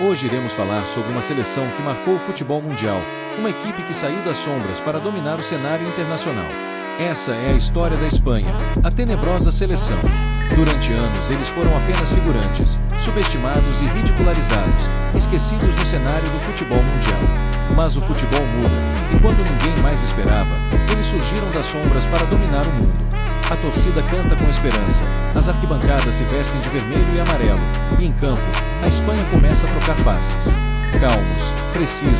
Hoje iremos falar sobre uma seleção que marcou o futebol mundial, uma equipe que saiu das sombras para dominar o cenário internacional. Essa é a história da Espanha, a tenebrosa seleção. Durante anos eles foram apenas figurantes, subestimados e ridicularizados, esquecidos no cenário do futebol mundial. Mas o futebol muda, e quando ninguém mais esperava, eles surgiram das sombras para dominar o mundo. A torcida canta com esperança, as arquibancadas se vestem de vermelho e amarelo, e em campo, a Espanha começa a trocar passes. Calmos, precisos,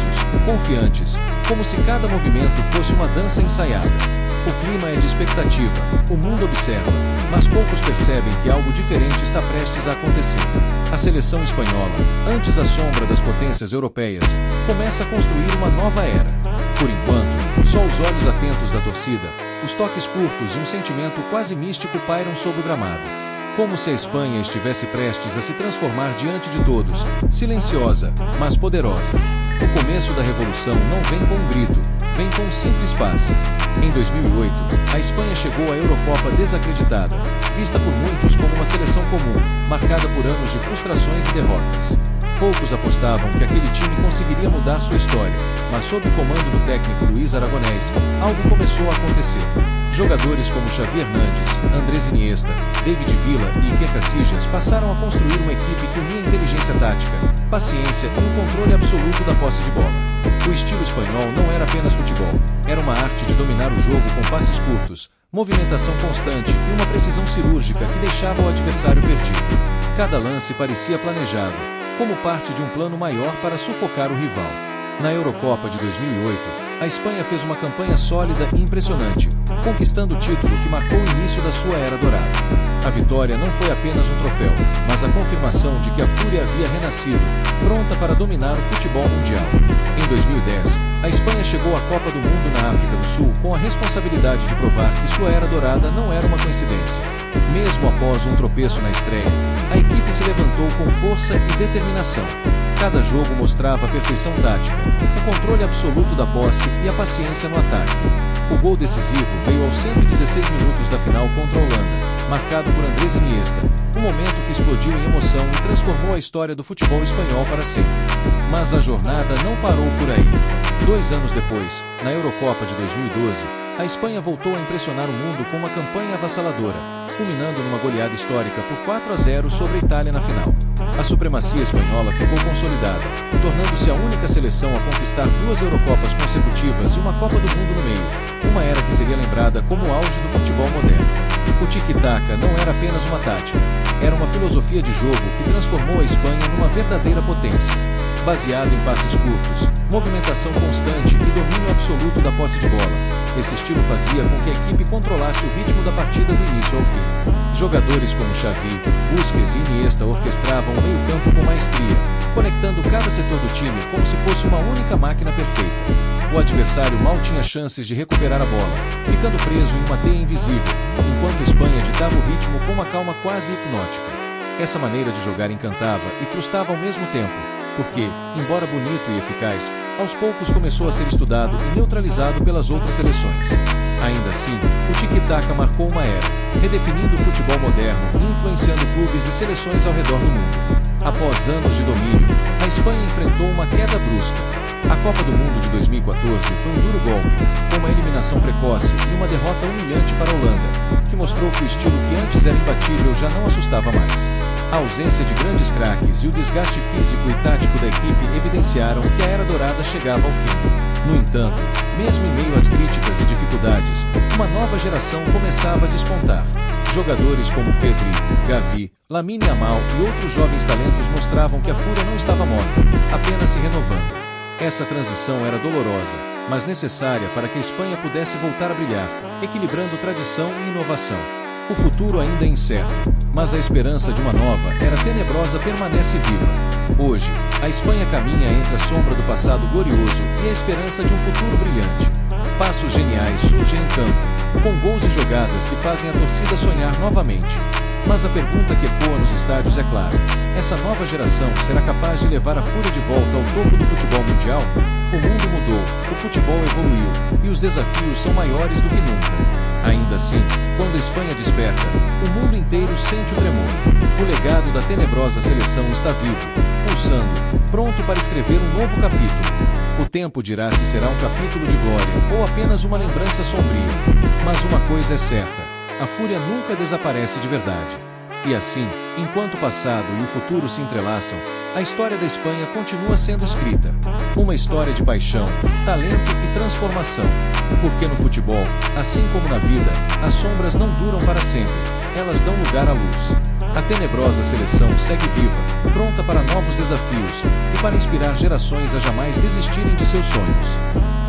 confiantes, como se cada movimento fosse uma dança ensaiada. O clima é de expectativa, o mundo observa, mas poucos percebem que algo diferente está prestes a acontecer. A seleção espanhola, antes à sombra das potências europeias, começa a construir uma nova era. Por enquanto, só os olhos atentos da torcida, os toques curtos e um sentimento quase místico pairam sobre o gramado. Como se a Espanha estivesse prestes a se transformar diante de todos, silenciosa, mas poderosa. O começo da revolução não vem com um grito, vem com um simples passe. Em 2008, a Espanha chegou à Eurocopa desacreditada, vista por muitos como uma seleção comum, marcada por anos de frustrações e derrotas. Poucos apostavam que aquele time conseguiria mudar sua história, mas sob o comando do técnico Luis Aragonés, algo começou a acontecer. Jogadores como Xavi Hernández, Andrés Iniesta, David Villa e Iker Casillas passaram a construir uma equipe que unia inteligência tática, paciência e um controle absoluto da posse de bola. O estilo espanhol não era apenas futebol, era uma arte de dominar o jogo com passes curtos, movimentação constante e uma precisão cirúrgica que deixava o adversário perdido. Cada lance parecia planejado, como parte de um plano maior para sufocar o rival. Na Eurocopa de 2008, a Espanha fez uma campanha sólida e impressionante, conquistando o título que marcou o início da sua era dourada. A vitória não foi apenas um troféu, mas a confirmação de que a Fúria havia renascido, pronta para dominar o futebol mundial. Em 2010, a Espanha chegou à Copa do Mundo na África do Sul com a responsabilidade de provar que sua era dourada não era uma coincidência. Mesmo após um tropeço na estreia, a equipe se levantou com força e determinação. Cada jogo mostrava a perfeição tática, o controle absoluto da posse e a paciência no ataque. O gol decisivo veio aos 116 minutos da final contra a Holanda, marcado por Andrés Iniesta, um momento que explodiu em emoção e transformou a história do futebol espanhol para sempre. Mas a jornada não parou por aí. 2 anos depois, na Eurocopa de 2012, a Espanha voltou a impressionar o mundo com uma campanha avassaladora, culminando numa goleada histórica por 4-0 sobre a Itália na final. A supremacia espanhola ficou consolidada, tornando-se a única seleção a conquistar 2 Eurocopas consecutivas e uma Copa do Mundo no meio, uma era que seria lembrada como o auge do futebol moderno. O tic-tac não era apenas uma tática, era uma filosofia de jogo que transformou a Espanha numa verdadeira potência. Baseado em passes curtos, movimentação constante e domínio absoluto da posse de bola, esse estilo fazia com que a equipe controlasse o ritmo da partida do início ao fim. Jogadores como Xavi, Busquets e Iniesta orquestravam o meio-campo com maestria, conectando cada setor do time como se fosse uma única máquina perfeita. O adversário mal tinha chances de recuperar a bola, ficando preso em uma teia invisível, enquanto a Espanha ditava o ritmo com uma calma quase hipnótica. Essa maneira de jogar encantava e frustrava ao mesmo tempo, porque, embora bonito e eficaz, aos poucos começou a ser estudado e neutralizado pelas outras seleções. Ainda assim, o tic-tac marcou uma era, redefinindo o futebol moderno e influenciando clubes e seleções ao redor do mundo. Após anos de domínio, a Espanha enfrentou uma queda brusca. A Copa do Mundo de 2014 foi um duro golpe, com uma eliminação precoce e uma derrota humilhante para a Holanda, que mostrou que o estilo que antes era imbatível já não assustava mais. A ausência de grandes craques e o desgaste físico e tático da equipe evidenciaram que a era dourada chegava ao fim. No entanto, mesmo em meio às críticas e dificuldades, uma nova geração começava a despontar. Jogadores como Pedri, Gavi, Lamine Yamal e outros jovens talentos mostravam que a Fúria não estava morta, apenas se renovando. Essa transição era dolorosa, mas necessária para que a Espanha pudesse voltar a brilhar, equilibrando tradição e inovação. O futuro ainda é incerto, mas a esperança de uma nova era tenebrosa permanece viva. Hoje, a Espanha caminha entre a sombra do passado glorioso e a esperança de um futuro brilhante. Passos geniais surgem em campo, com gols e jogadas que fazem a torcida sonhar novamente. Mas a pergunta que ecoa nos estádios é clara: essa nova geração será capaz de levar a Fúria de volta ao topo do futebol mundial? O mundo mudou, o futebol evoluiu, e os desafios são maiores do que nunca. Ainda assim, quando a Espanha desperta, o mundo inteiro sente o tremor. O legado da tenebrosa seleção está vivo, pulsando, pronto para escrever um novo capítulo. O tempo dirá se será um capítulo de glória ou apenas uma lembrança sombria. Mas uma coisa é certa: a fúria nunca desaparece de verdade. E assim, enquanto o passado e o futuro se entrelaçam, a história da Espanha continua sendo escrita. Uma história de paixão, talento e transformação. Porque no futebol, assim como na vida, as sombras não duram para sempre, elas dão lugar à luz. A tenebrosa seleção segue viva, pronta para novos desafios e para inspirar gerações a jamais desistirem de seus sonhos.